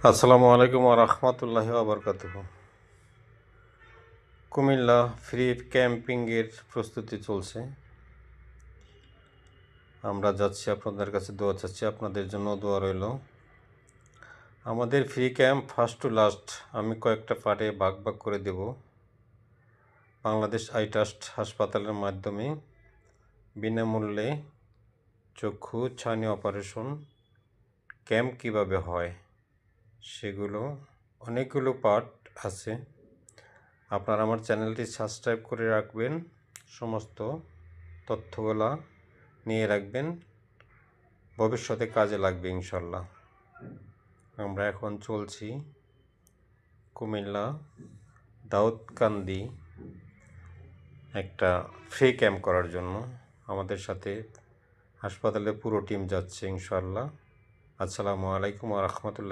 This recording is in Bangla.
আসসালামু আলাইকুম ওয়া রাহমাতুল্লাহি ওয়া বারাকাতুহু। কুমিল্লা ফ্রি ক্যাম্পিংয়ের প্রস্তুতি চলছে। আমরা যাচ্ছি, আপনাদের কাছে দোয়া চাচ্ছি, আপনাদের জন্য দোয়া রইল। আমাদের free camp first to last আমি কয়েকটা পার্টে ভাগ ভাগ করে দেব। বাংলাদেশ আই ট্রাস্ট হাসপাতালের মাধ্যমে বিনামূল্যে চক্ষু ছানি অপারেশন ক্যাম্প কিভাবে হয় সেগুলো অনেকগুলো পার্ট আছে। আপনারা আমার চ্যানেলটি সাবস্ক্রাইব করে রাখবেন, সমস্ত তথ্যগুলা নিয়ে রাখবেন, ভবিষ্যতে কাজে লাগবে ইনশাল্লাহ। আমরা এখন চলছি কুমিল্লা দাউদকান্দি একটা ফ্রি ক্যাম্প করার জন্য। আমাদের সাথে হাসপাতালের পুরো টিম যাচ্ছে ইনশাল্লাহ। আসসালামু আলাইকুম ওয়া রাহমাতুল্লাহ।